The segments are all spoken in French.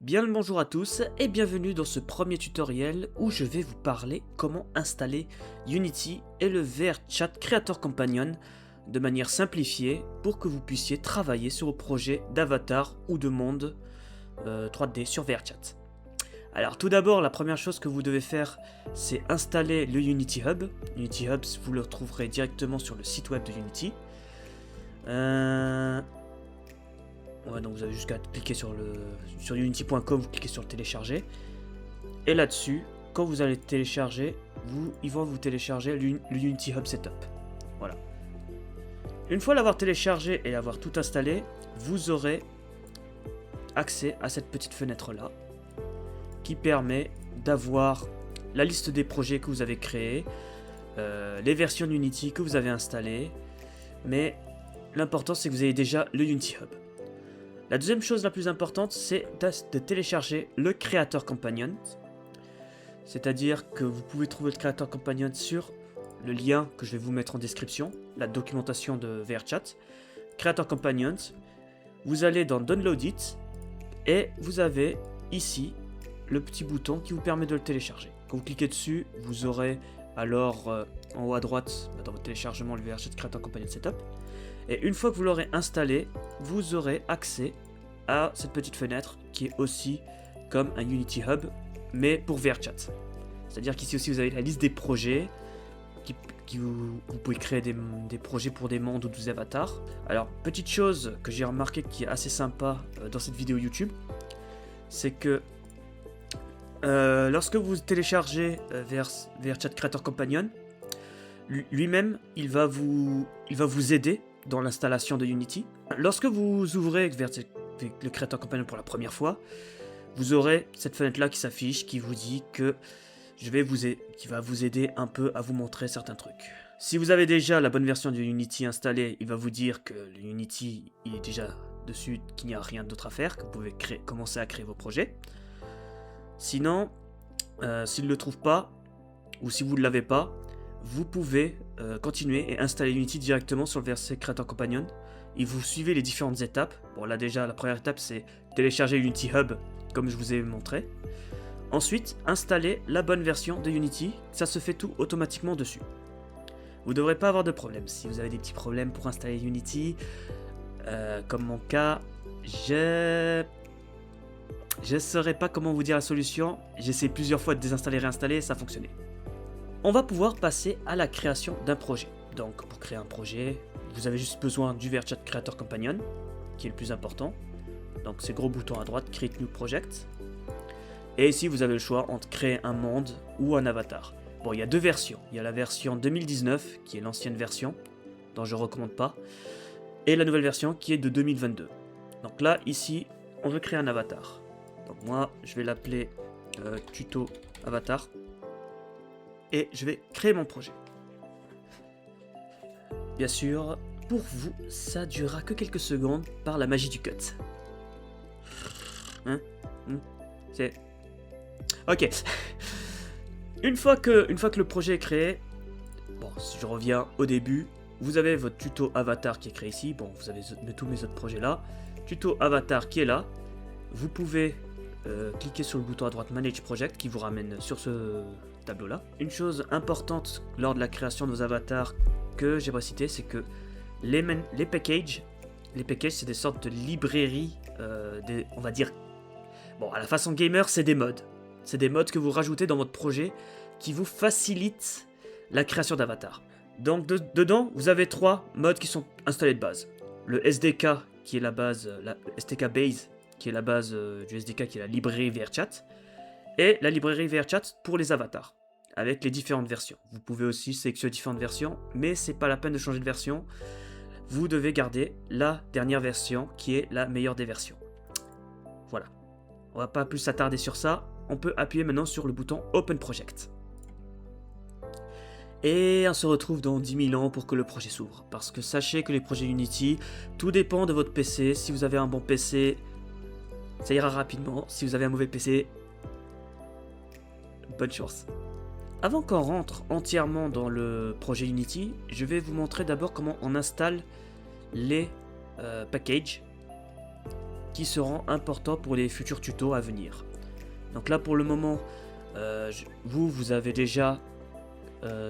Bien le bonjour à tous et bienvenue dans ce premier tutoriel où je vais vous parler comment installer Unity et le VRChat Creator Companion de manière simplifiée pour que vous puissiez travailler sur vos projets d'avatar ou de monde 3D sur VRChat. Alors tout d'abord, la première chose que vous devez faire, c'est installer le Unity Hub. Unity Hub, vous le retrouverez directement sur le site web de Unity. Ouais, donc vous avez juste qu'à cliquer sur unity.com, vous cliquez sur le télécharger. Et là-dessus, quand vous allez télécharger, il va vous télécharger le Unity Hub Setup. Voilà. Une fois l'avoir téléchargé et l'avoir tout installé, vous aurez accès à cette petite fenêtre-là qui permet d'avoir la liste des projets que vous avez créés, les versions d'Unity que vous avez installées, mais l'important c'est que vous ayez déjà le Unity Hub. La deuxième chose la plus importante, c'est de télécharger le Creator Companion. C'est-à-dire que vous pouvez trouver le Creator Companion sur le lien que je vais vous mettre en description, la documentation de VRChat. Creator Companion, vous allez dans Download It et vous avez ici le petit bouton qui vous permet de le télécharger. Quand vous cliquez dessus, vous aurez alors en haut à droite, dans votre téléchargement, le VRChat Creator Companion Setup. Et une fois que vous l'aurez installé, vous aurez accès à cette petite fenêtre qui est aussi comme un Unity Hub, mais pour VRChat. C'est-à-dire qu'ici aussi vous avez la liste des projets, vous pouvez créer des projets pour des mondes ou des avatars. Alors, petite chose que j'ai remarqué qui est assez sympa dans cette vidéo YouTube, c'est que lorsque vous téléchargez VRChat Creator Companion, lui-même, il va vous aider dans l'installation de Unity. Lorsque vous ouvrez le Creator Companion pour la première fois, vous aurez cette fenêtre là qui s'affiche, qui vous dit que qui va vous aider un peu à vous montrer certains trucs. Si vous avez déjà la bonne version de Unity installée, il va vous dire que le Unity il est déjà dessus, qu'il n'y a rien d'autre à faire, que vous pouvez commencer à créer vos projets. Sinon, s'il ne le trouve pas, ou si vous ne l'avez pas, vous pouvez continuer et installer Unity directement sur le verset Creator Companion et vous suivez les différentes étapes. Bon, là déjà la première étape c'est télécharger Unity Hub comme je vous ai montré. Ensuite, installer la bonne version de Unity, ça se fait tout automatiquement dessus. Vous ne devrez pas avoir de problème. Si vous avez des petits problèmes pour installer Unity, comme mon cas, je ne saurais pas comment vous dire la solution. J'ai essayé plusieurs fois de désinstaller et réinstaller et ça a fonctionné. On va pouvoir passer à la création d'un projet. Donc pour créer un projet, vous avez juste besoin du VRChat Creator Companion, qui est le plus important. Donc c'est gros bouton à droite, Create New Project. Et ici vous avez le choix entre créer un monde ou un avatar. Bon, il y a deux versions. Il y a la version 2019, qui est l'ancienne version, dont je ne recommande pas, et la nouvelle version qui est de 2022. Donc là, ici, on veut créer un avatar. Donc moi, je vais l'appeler tuto avatar. Et je vais créer mon projet. Bien sûr, pour vous, ça durera que quelques secondes par la magie du cut. C'est... Ok. Une fois que le projet est créé, bon, si je reviens au début, vous avez votre tuto avatar qui est créé ici. Bon, vous avez tous mes autres projets là. Tuto avatar qui est là. Vous pouvez cliquer sur le bouton à droite Manage Project qui vous ramène sur ce tableau là. Une chose importante lors de la création de vos avatars que j'ai pas cité, c'est que les packages c'est des sortes de librairies, on va dire, bon, à la façon gamer, c'est des mods. C'est des mods que vous rajoutez dans votre projet qui vous facilitent la création d'avatars. Donc dedans, vous avez 3 mods qui sont installés de base. Le SDK qui est la base, la SDK Base qui est la base du SDK qui est la librairie VRChat, et la librairie VRChat pour les avatars, avec les différentes versions. Vous pouvez aussi sélectionner différentes versions, mais c'est pas la peine de changer de version. Vous devez garder la dernière version qui est la meilleure des versions. Voilà. On va pas plus s'attarder sur ça. On peut appuyer maintenant sur le bouton Open Project. Et on se retrouve dans 10 000 ans pour que le projet s'ouvre. Parce que sachez que les projets Unity, tout dépend de votre PC. Si vous avez un bon PC, ça ira rapidement. Si vous avez un mauvais PC, bonne chance. Avant qu'on rentre entièrement dans le projet Unity, je vais vous montrer d'abord comment on installe les packages qui seront importants pour les futurs tutos à venir. Donc là pour le moment, vous avez déjà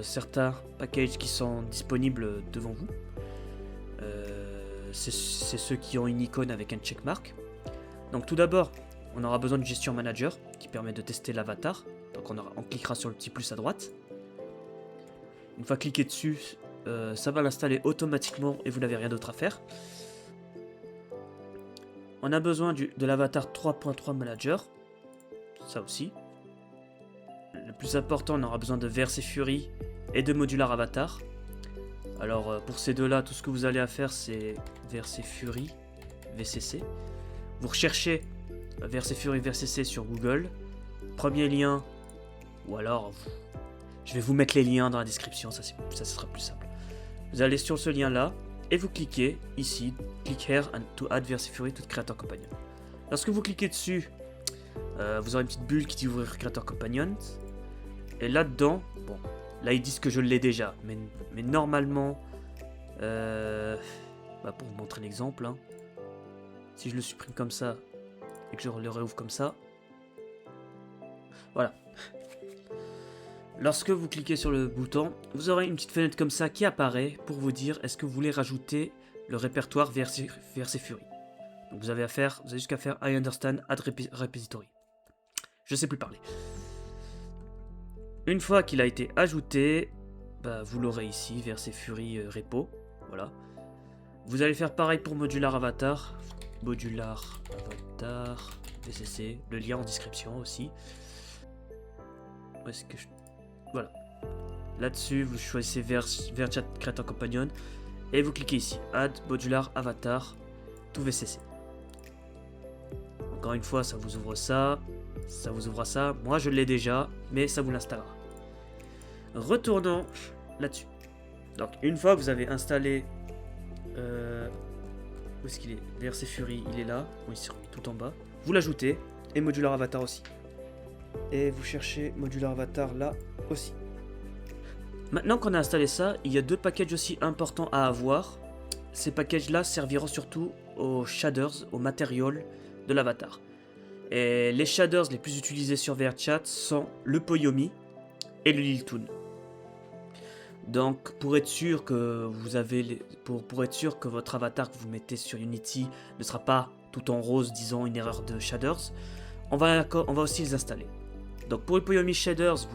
certains packages qui sont disponibles devant vous. C'est ceux qui ont une icône avec un checkmark. Donc tout d'abord, on aura besoin de gestion manager qui permet de tester l'avatar. Donc on cliquera sur le petit plus à droite. Une fois cliqué dessus, ça va l'installer automatiquement et vous n'avez rien d'autre à faire. On a besoin de l'avatar 3.3 manager. Ça aussi. Le plus important, on aura besoin de Verse Fury et de Modular Avatar. Alors pour ces deux-là, tout ce que vous allez à faire, c'est Verse Fury, VCC. Vous recherchez Verse Fury, VCC sur Google. Premier lien, ou alors je vais vous mettre les liens dans la description, ça sera plus simple. Vous allez sur ce lien-là et vous cliquez ici, click here and to add Verse Fury to Creator Companion. Lorsque vous cliquez dessus, vous aurez une petite bulle qui dit ouvrir Creator Companion. Et là-dedans, bon, là ils disent que je l'ai déjà, mais normalement, pour vous montrer l'exemple, hein, si je le supprime comme ça et que je le réouvre comme ça, voilà. Lorsque vous cliquez sur le bouton, vous aurez une petite fenêtre comme ça qui apparaît pour vous dire est-ce que vous voulez rajouter le répertoire Verse Fury. Donc vous avez jusqu'à faire I understand add repository. Je sais plus parler. Une fois qu'il a été ajouté, vous l'aurez ici, Verse Fury repo. Voilà. Vous allez faire pareil pour Modular Avatar. Modular Avatar, VCC, le lien en description aussi. Où est-ce que je... Voilà. Là-dessus, vous choisissez VRChat Creator Companion et vous cliquez ici, Add Modular Avatar to VCC. Encore une fois, ça vous ouvre ça. Ça vous ouvre ça. Moi, je l'ai déjà, mais ça vous l'installera. Retournons là-dessus. Donc, une fois que vous avez installé... où est-ce qu'il est? VRC Fury, il est là. Bon, il s'est remis tout en bas. Vous l'ajoutez. Et Modular Avatar aussi. Et vous cherchez Modular Avatar là aussi. Maintenant qu'on a installé ça, il y a deux packages aussi importants à avoir. Ces packages-là serviront surtout aux shaders, aux matériaux de l'avatar. Et les shaders les plus utilisés sur VRChat sont le Poyomi et le Liltoon. Donc pour être sûr que pour être sûr que votre avatar que vous mettez sur Unity ne sera pas tout en rose, disons une erreur de shaders, on va aussi les installer. Donc pour le Poyomi Shaders,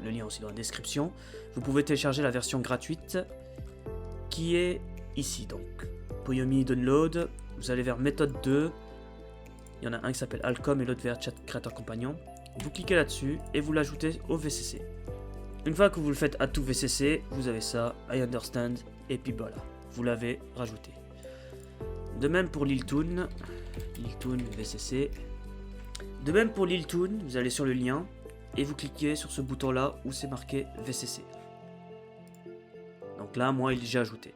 le lien aussi dans la description, vous pouvez télécharger la version gratuite qui est ici. Donc Poyomi Download, vous allez vers méthode 2, il y en a un qui s'appelle Alcom et l'autre VRChat Creator Companion. Vous cliquez là-dessus et vous l'ajoutez au VCC. Une fois que vous le faites à tout VCC, vous avez ça, I understand, et puis voilà, vous l'avez rajouté. De même pour Liltoon, VCC. De même pour Liltoon, vous allez sur le lien et vous cliquez sur ce bouton là où c'est marqué VCC. Donc là, moi, il est déjà ajouté.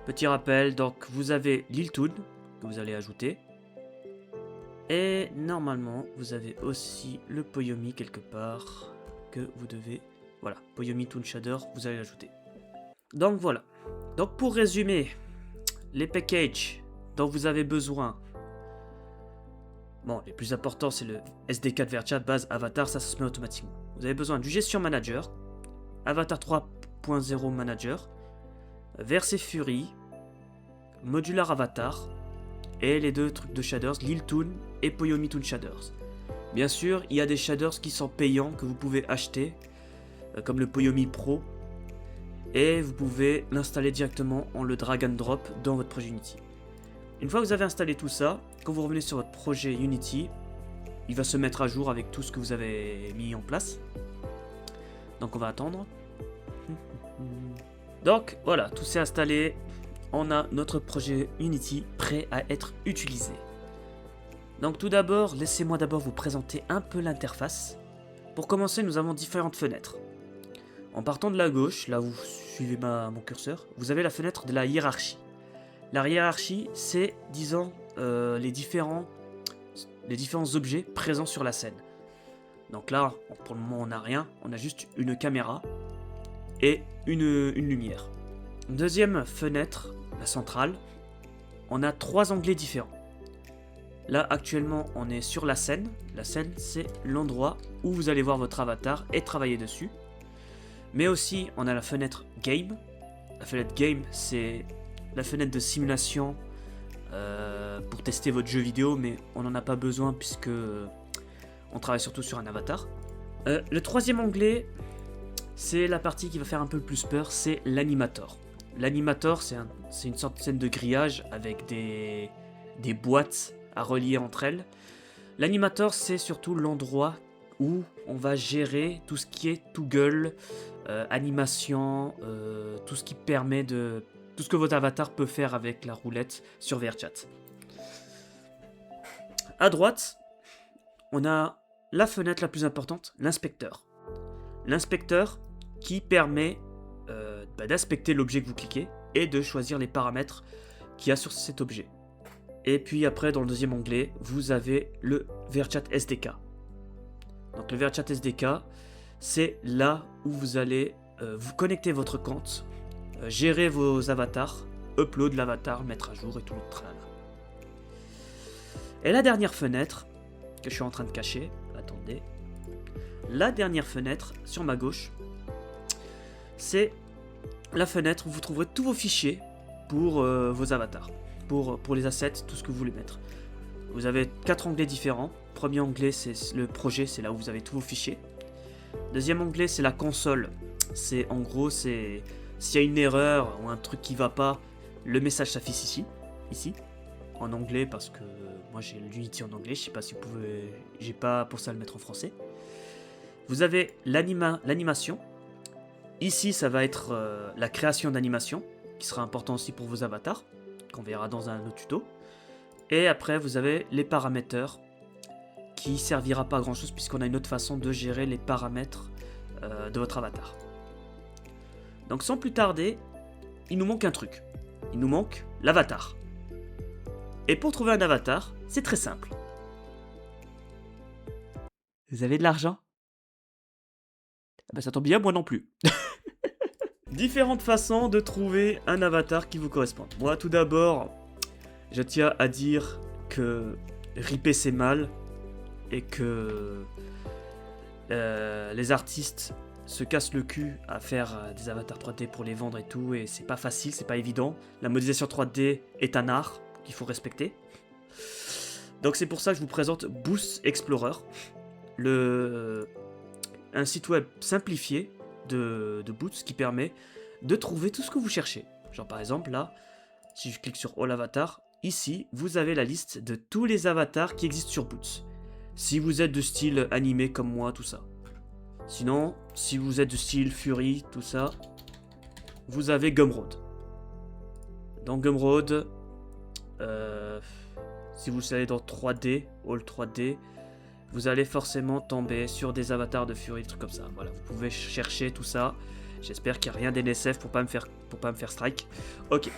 Petit rappel, donc vous avez Liltoon que vous allez ajouter. Et normalement, vous avez aussi le Poyomi quelque part que vous devez... Voilà, Poyomi Toon Shader, vous allez l'ajouter. Donc voilà. Donc pour résumer, les packages dont vous avez besoin... Bon, les plus importants, c'est le SDK de VRChat, base, avatar, ça se met automatiquement. Vous avez besoin du gestion manager, avatar 3.0 manager, Verse Fury, Modular Avatar, et les deux trucs de shaders, Liltoon et Poyomi Toon Shaders. Bien sûr, il y a des shaders qui sont payants que vous pouvez acheter, comme le Poyomi Pro, et vous pouvez l'installer directement en le drag and drop dans votre projet Unity. Une fois que vous avez installé tout ça, quand vous revenez sur votre projet Unity, il va se mettre à jour avec tout ce que vous avez mis en place. Donc on va attendre. Donc voilà, tout s'est installé. On a notre projet Unity prêt à être utilisé. Donc tout d'abord, laissez-moi d'abord vous présenter un peu l'interface. Pour commencer, nous avons différentes fenêtres. En partant de la gauche, là où vous suivez mon curseur, vous avez la fenêtre de la hiérarchie. La hiérarchie, c'est, disons, les différents objets présents sur la scène. Donc là, pour le moment, on n'a rien. On a juste une caméra et une lumière. Deuxième fenêtre, la centrale, on a trois onglets différents. Là, actuellement, on est sur la scène. La scène, c'est l'endroit où vous allez voir votre avatar et travailler dessus. Mais aussi, on a la fenêtre Game. La fenêtre Game, c'est la fenêtre de simulation pour tester votre jeu vidéo, mais on n'en a pas besoin puisque on travaille surtout sur un avatar. Le troisième onglet, c'est la partie qui va faire un peu plus peur, c'est l'animator. L'animator, c'est une sorte de scène de grillage avec des boîtes à relier entre elles. L'animator, c'est surtout l'endroit où on va gérer tout ce qui est toggle, animation, tout ce qui permet de... tout ce que votre avatar peut faire avec la roulette sur VRChat. À droite, on a la fenêtre la plus importante, l'inspecteur. L'inspecteur qui permet d'inspecter l'objet que vous cliquez et de choisir les paramètres qu'il y a sur cet objet. Et puis après, dans le deuxième onglet, vous avez le VRChat SDK. Donc le VRChat SDK, c'est là où vous allez vous connecter votre compte, gérer vos avatars, upload l'avatar, mettre à jour et tout le tralala. Et la dernière fenêtre, que je suis en train de cacher, attendez, la dernière fenêtre sur ma gauche, c'est la fenêtre où vous trouverez tous vos fichiers pour vos avatars, pour les assets, tout ce que vous voulez mettre. Vous avez 4 onglets différents. Premier onglet, c'est le projet, c'est là où vous avez tous vos fichiers. Deuxième onglet, c'est la console. C'est en gros, c'est s'il y a une erreur ou un truc qui va pas, le message s'affiche ici, en anglais parce que moi j'ai l'Unity en anglais. Je sais pas si vous pouvez, j'ai pas pour ça le mettre en français. Vous avez l'animation. Ici, ça va être la création d'animation, qui sera important aussi pour vos avatars, qu'on verra dans un autre tuto. Et après, vous avez les paramètres, qui servira pas à grand chose, puisqu'on a une autre façon de gérer les paramètres de votre avatar. Donc sans plus tarder, il nous manque un truc. Il nous manque l'avatar. Et pour trouver un avatar, c'est très simple. Vous avez de l'argent ? Ben ça tombe bien, moi non plus. Différentes façons de trouver un avatar qui vous correspond. Moi, tout d'abord, je tiens à dire que ripper c'est mal et que les artistes se cassent le cul à faire des avatars 3D pour les vendre et tout, et c'est pas facile, c'est pas évident. La modélisation 3D est un art qu'il faut respecter. Donc c'est pour ça que je vous présente Boost Explorer, un site web simplifié de Boost qui permet de trouver tout ce que vous cherchez. Genre par exemple là, si je clique sur All Avatar, ici vous avez la liste de tous les avatars qui existent sur Boost. Si vous êtes de style animé comme moi, tout ça. Sinon, si vous êtes de style Fury, tout ça, vous avez Gumroad. Dans Gumroad, si vous allez dans 3D, All 3D, vous allez forcément tomber sur des avatars de Fury, des trucs comme ça. Voilà, vous pouvez chercher tout ça. J'espère qu'il n'y a rien d'NSF pour pas me faire strike. Ok.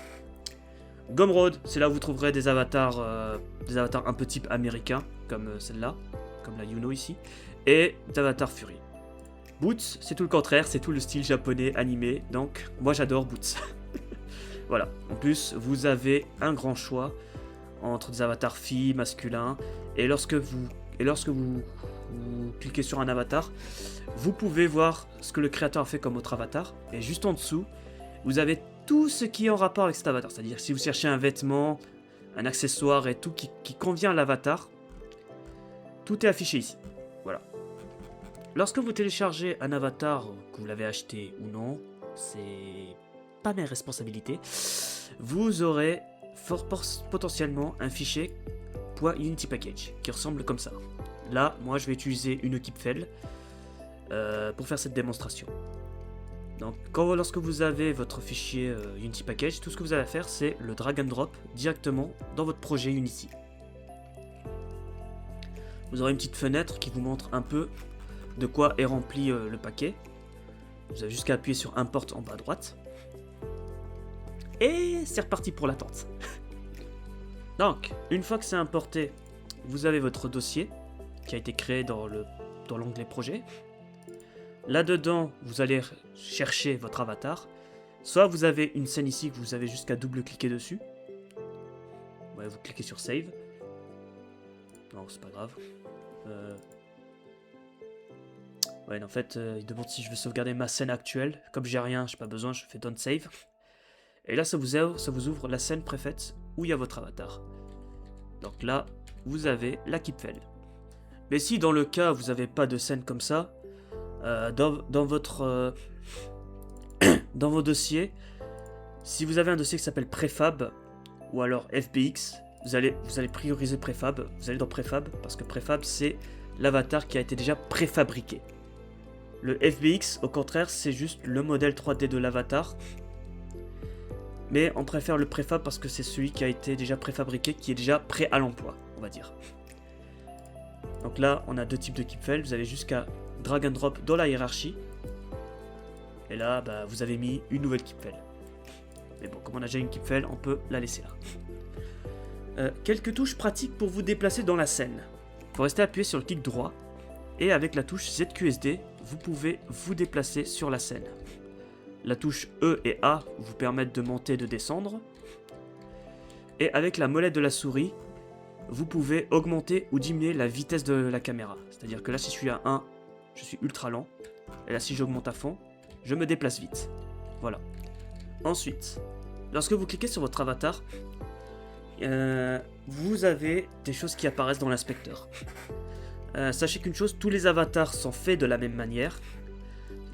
Gumroad, c'est là où vous trouverez des avatars un peu type américain, comme celle-là, comme la Yuno ici, et des avatars Fury. Boots, c'est tout le contraire, c'est tout le style japonais animé, donc moi j'adore Boots. Voilà, en plus vous avez un grand choix entre des avatars filles, masculins, et lorsque vous cliquez sur un avatar, vous pouvez voir ce que le créateur a fait comme autre avatar, et juste en dessous, vous avez tout ce qui est en rapport avec cet avatar, c'est-à-dire si vous cherchez un vêtement, un accessoire et tout qui convient à l'avatar, tout est affiché ici. Voilà. Lorsque vous téléchargez un avatar, que vous l'avez acheté ou non, c'est pas mes responsabilités, vous aurez potentiellement un fichier .unity package qui ressemble comme ça. Là, moi je vais utiliser une Kipfel pour faire cette démonstration. Donc lorsque vous avez votre fichier Unity package, tout ce que vous avez à faire c'est le drag and drop directement dans votre projet Unity. Vous aurez une petite fenêtre qui vous montre un peu de quoi est rempli le paquet. Vous avez juste qu'à appuyer sur Import en bas à droite. Et c'est reparti pour l'attente. Donc, une fois que c'est importé, vous avez votre dossier qui a été créé dans l'onglet projet. Là-dedans, vous allez chercher votre avatar. Soit vous avez une scène ici que vous avez juste qu'à double-cliquer dessus. Ouais, vous cliquez sur Save. Non, c'est pas grave. Ouais, en fait, il demande si je veux sauvegarder ma scène actuelle. Comme j'ai rien, j'ai pas besoin, je fais don't save. Et là, ça vous ouvre la scène préfaite où il y a votre avatar. Donc là, vous avez la Kipfel. Mais si dans le cas vous n'avez pas de scène comme ça, dans votre dans vos dossiers, si vous avez un dossier qui s'appelle Préfab ou alors FBX, vous allez prioriser Préfab. Vous allez dans Préfab parce que Préfab c'est l'avatar qui a été déjà préfabriqué. Le FBX, au contraire, c'est juste le modèle 3D de l'avatar. Mais on préfère le préfab parce que c'est celui qui a été déjà préfabriqué, qui est déjà prêt à l'emploi, on va dire. Donc là, on a deux types de Kipfel. Vous avez jusqu'à drag and drop dans la hiérarchie. Et là, bah, vous avez mis une nouvelle Kipfel. Mais bon, comme on a déjà une Kipfel, on peut la laisser là. Quelques touches pratiques pour vous déplacer dans la scène. Il faut rester appuyé sur le clic droit. Et avec la touche ZQSD, vous pouvez vous déplacer sur la scène. La touche E et A vous permettent de monter et de descendre. Et avec la molette de la souris, vous pouvez augmenter ou diminuer la vitesse de la caméra. C'est-à-dire que là, si je suis à 1, je suis ultra lent. Et là, si j'augmente à fond, je me déplace vite. Voilà. Ensuite, lorsque vous cliquez sur votre avatar, vous avez des choses qui apparaissent dans l'inspecteur. Sachez qu'une chose, tous les avatars sont faits de la même manière.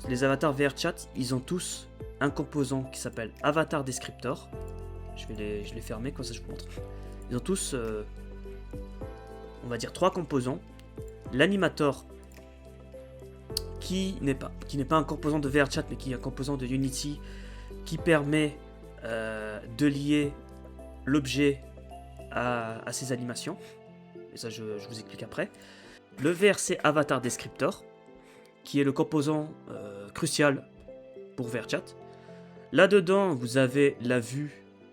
Les avatars VRChat, ils ont tous un composant qui s'appelle Avatar Descriptor. Je l'ai fermé, comme ça je vous montre. Ils ont tous, on va dire, 3 composants. L'animator, qui n'est pas un composant de VRChat, mais qui est un composant de Unity, qui permet de lier l'objet à ses animations. Et ça, je vous explique après. Le VRC Avatar Descriptor, qui est le composant crucial pour VRChat. Là-dedans, vous avez la vue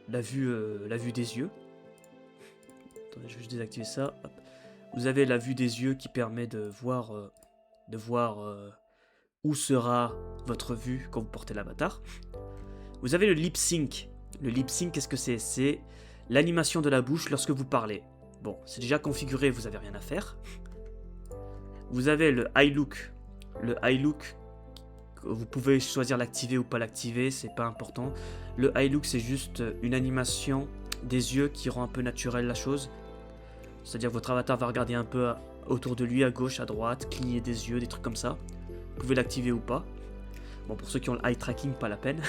des yeux. Attendez, je vais juste désactiver ça. Hop. Vous avez la vue des yeux qui permet de voir où sera votre vue quand vous portez l'avatar. Vous avez le lip sync. Le lip sync, qu'est-ce que c'est? C'est l'animation de la bouche lorsque vous parlez. Bon, c'est déjà configuré, vous n'avez rien à faire. Vous avez le eye look. Le eye look, vous pouvez choisir l'activer ou pas l'activer, c'est pas important. Le eye look, c'est juste une animation des yeux qui rend un peu naturelle la chose. C'est-à-dire que votre avatar va regarder un peu autour de lui, à gauche, à droite, cligner des yeux, des trucs comme ça. Vous pouvez l'activer ou pas. Bon, pour ceux qui ont le eye tracking, pas la peine.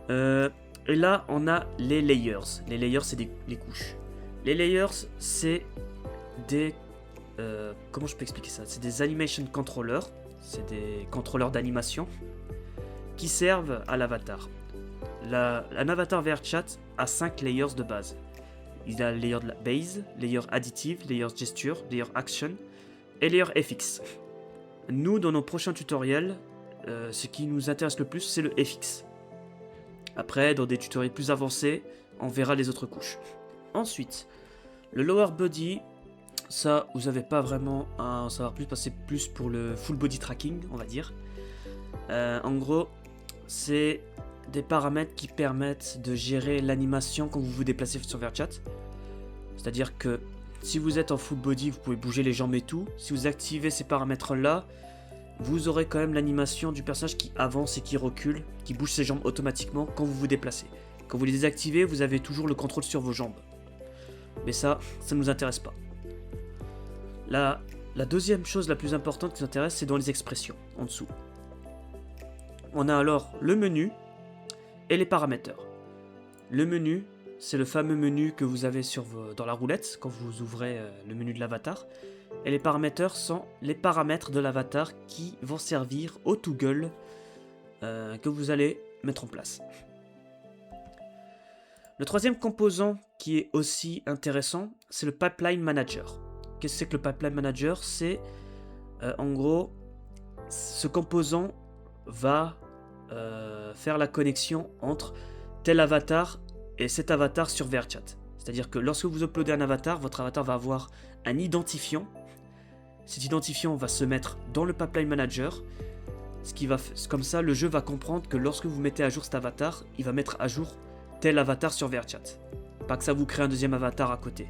Et là, on a les layers. Les layers, c'est les couches. Les layers, c'est des... comment je peux expliquer ça? C'est des animation controllers. C'est des contrôleurs d'animation qui servent à l'avatar. Un avatar VRChat a 5 layers de base. Il a le layer de la base, layer additive, layer gesture, layer action et layer FX. Nous, dans nos prochains tutoriels, ce qui nous intéresse le plus, c'est le FX. Après, dans des tutoriels plus avancés, on verra les autres couches. Ensuite, le lower body, ça, vous n'avez pas vraiment à en savoir plus, parce que c'est plus pour le full body tracking, on va dire. En gros, c'est des paramètres qui permettent de gérer l'animation quand vous vous déplacez sur VRChat. C'est-à-dire que si vous êtes en full body, vous pouvez bouger les jambes et tout. Si vous activez ces paramètres-là, vous aurez quand même l'animation du personnage qui avance et qui recule, qui bouge ses jambes automatiquement quand vous vous déplacez. Quand vous les désactivez, vous avez toujours le contrôle sur vos jambes. Mais ça ne nous intéresse pas. La deuxième chose la plus importante qui nous intéresse, c'est dans les expressions, en dessous. On a alors le menu et les paramètres. Le menu, c'est le fameux menu que vous avez dans la roulette quand vous ouvrez le menu de l'avatar. Et les paramètres sont les paramètres de l'avatar qui vont servir au toggle que vous allez mettre en place. Le troisième composant qui est aussi intéressant, c'est le Pipeline Manager. Qu'est-ce que c'est que le Pipeline Manager? C'est en gros, ce composant va faire la connexion entre tel avatar et cet avatar sur VRChat. C'est-à-dire que lorsque vous uploadez un avatar, votre avatar va avoir un identifiant. Cet identifiant va se mettre dans le Pipeline Manager. Comme ça, le jeu va comprendre que lorsque vous mettez à jour cet avatar, il va mettre à jour tel avatar sur VRChat. Pas que ça vous crée un deuxième avatar à côté.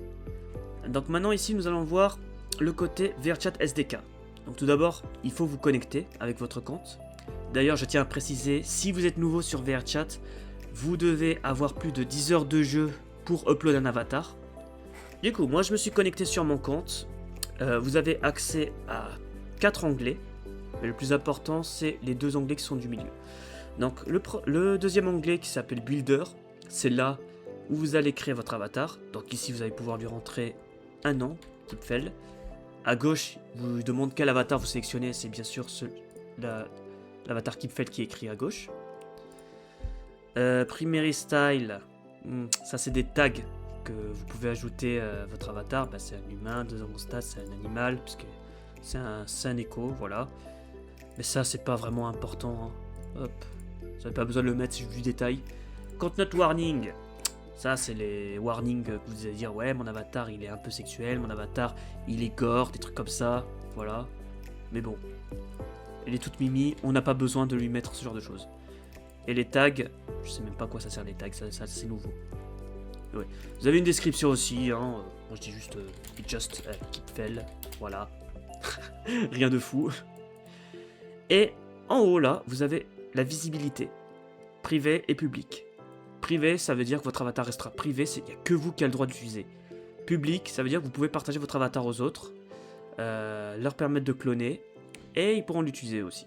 Donc maintenant ici nous allons voir le côté VRChat SDK. Donc tout d'abord, il faut vous connecter avec votre compte. D'ailleurs, je tiens à préciser, si vous êtes nouveau sur VRChat, vous devez avoir plus de 10 heures de jeu pour upload un avatar. Du coup, moi je me suis connecté sur mon compte. Vous avez accès à 4 onglets. Mais le plus important, c'est les 2 onglets qui sont du milieu. Donc le deuxième onglet qui s'appelle Builder, c'est là où vous allez créer votre avatar. Donc ici, vous allez pouvoir lui rentrer un nom, Kipfel. À gauche, vous demande quel avatar vous sélectionnez. C'est bien sûr l'avatar Kipfel qui est écrit à gauche. Primary Style, ça c'est des tags que vous pouvez ajouter à votre avatar. Bah, c'est un humain, deuxième stat, c'est un animal, puisque c'est un écho, voilà. Mais ça, c'est pas vraiment important. Hein. Hop, vous n'avez pas besoin de le mettre, c'est juste du détail. Content Warning, ça c'est les warnings que vous allez dire, ouais, mon avatar il est un peu sexuel, mon avatar il est gore, des trucs comme ça, voilà. Mais bon, elle est toute mimi, on n'a pas besoin de lui mettre ce genre de choses. Et les tags, je sais même pas à quoi ça sert les tags, ça c'est nouveau. Ouais. Vous avez une description aussi, hein. Moi je dis juste It just Kipfel, voilà. Rien de fou. Et en haut là, vous avez la visibilité, privé et public. Privé, ça veut dire que votre avatar restera privé, il n'y a que vous qui avez le droit d'utiliser. Public, ça veut dire que vous pouvez partager votre avatar aux autres, leur permettre de cloner, et ils pourront l'utiliser aussi.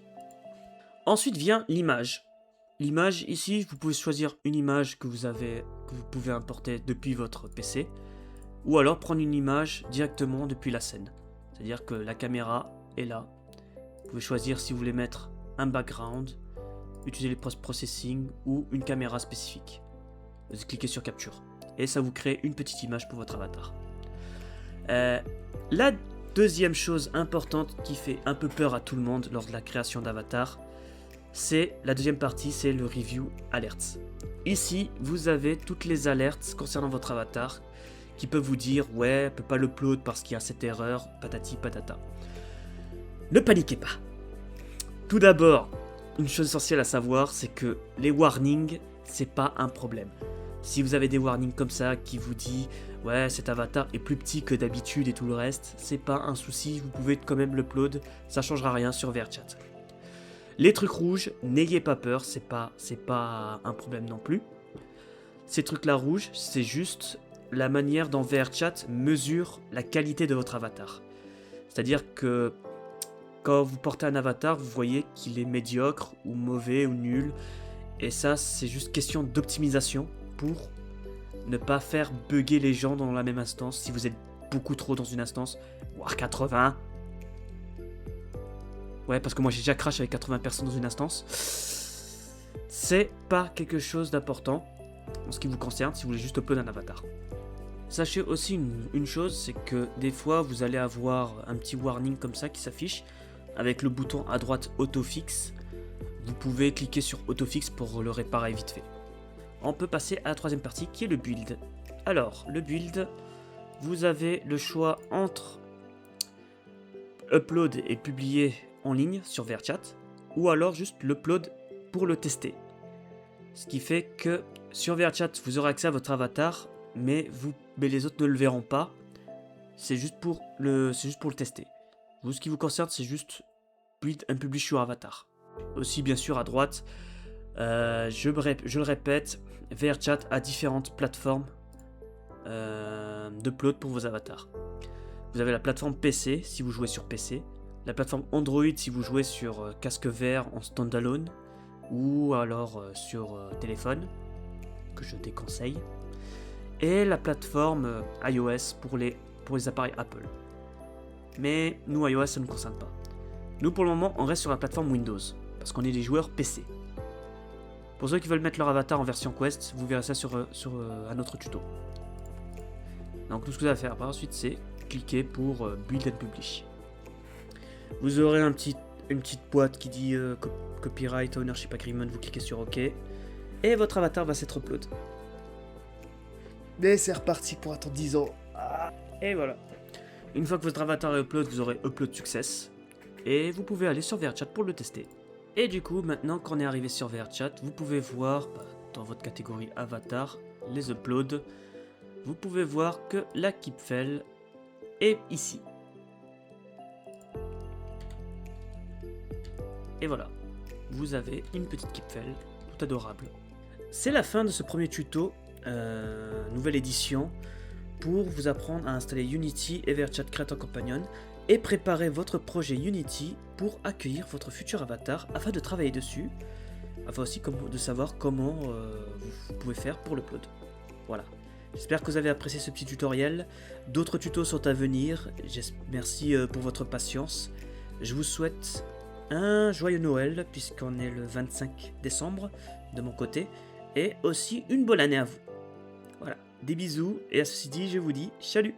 Ensuite vient l'image. L'image, ici, vous pouvez choisir une image que vous pouvez importer depuis votre PC, ou alors prendre une image directement depuis la scène. C'est-à-dire que la caméra est là. Vous pouvez choisir si vous voulez mettre un background, utiliser les post-processing ou une caméra spécifique. Vous cliquez sur capture et ça vous crée une petite image pour votre avatar. La deuxième chose importante qui fait un peu peur à tout le monde lors de la création d'avatar, c'est la deuxième partie, c'est le review alerts. Ici, vous avez toutes les alertes concernant votre avatar qui peuvent vous dire ouais, on peut pas l'upload parce qu'il y a cette erreur, patati patata. Ne paniquez pas. Tout d'abord, une chose essentielle à savoir, c'est que les warnings, c'est pas un problème. Si vous avez des warnings comme ça qui vous dit ouais, cet avatar est plus petit que d'habitude et tout le reste, c'est pas un souci, vous pouvez quand même l'upload, ça changera rien sur VRChat. Les trucs rouges, n'ayez pas peur, c'est pas un problème non plus. Ces trucs-là rouges, c'est juste la manière dont VRChat mesure la qualité de votre avatar. C'est-à-dire que quand vous portez un avatar, vous voyez qu'il est médiocre ou mauvais ou nul. Et ça, c'est juste question d'optimisation pour ne pas faire bugger les gens dans la même instance. Si vous êtes beaucoup trop dans une instance, voire 80. Ouais, parce que moi j'ai déjà crash avec 80 personnes dans une instance. C'est pas quelque chose d'important en ce qui vous concerne si vous voulez juste upload un avatar. Sachez aussi une chose, c'est que des fois vous allez avoir un petit warning comme ça qui s'affiche avec le bouton à droite autofix. Vous pouvez cliquer sur autofix pour le réparer vite fait. On peut passer à la troisième partie qui est le build. Alors, le build, vous avez le choix entre upload et publier en ligne sur VRChat ou alors juste l'upload pour le tester. Ce qui fait que sur VRChat, vous aurez accès à votre avatar, mais les autres ne le verront pas. C'est juste pour le tester. Vous, ce qui vous concerne, c'est juste build and publish your avatar. Aussi, bien sûr, à droite, je le répète, VRChat a différentes plateformes d'upload pour vos avatars. Vous avez la plateforme PC si vous jouez sur PC, la plateforme Android si vous jouez sur casque VR en standalone ou alors sur téléphone, que je déconseille, et la plateforme iOS pour les appareils Apple. Mais nous, iOS, ça ne nous concerne pas. Nous, pour le moment, on reste sur la plateforme Windows, parce qu'on est des joueurs PC. Pour ceux qui veulent mettre leur avatar en version Quest, vous verrez ça sur un autre tuto. Donc tout ce que vous avez à faire par la suite, c'est cliquer pour Build and Publish. Vous aurez une petite boîte qui dit Copyright Ownership Agreement, vous cliquez sur OK, et votre avatar va s'être upload. Mais c'est reparti pour attendre 10 ans. Et voilà. Une fois que votre avatar est upload, vous aurez Upload Success, et vous pouvez aller sur VRChat pour le tester. Et du coup, maintenant qu'on est arrivé sur VRChat, vous pouvez voir dans votre catégorie avatar, les uploads, vous pouvez voir que la Kipfel et ici. Et voilà, vous avez une petite Kipfel, tout adorable. C'est la fin de ce premier tuto, nouvelle édition, pour vous apprendre à installer Unity et VRChat Creator Companion et préparer votre projet Unity pour accueillir votre futur avatar afin de travailler dessus, afin aussi de savoir comment vous pouvez faire pour l'upload. Voilà. J'espère que vous avez apprécié ce petit tutoriel. D'autres tutos sont à venir. Merci pour votre patience. Je vous souhaite un joyeux Noël, puisqu'on est le 25 décembre de mon côté, et aussi une bonne année à vous. Voilà, des bisous, et à ceci dit, je vous dis salut!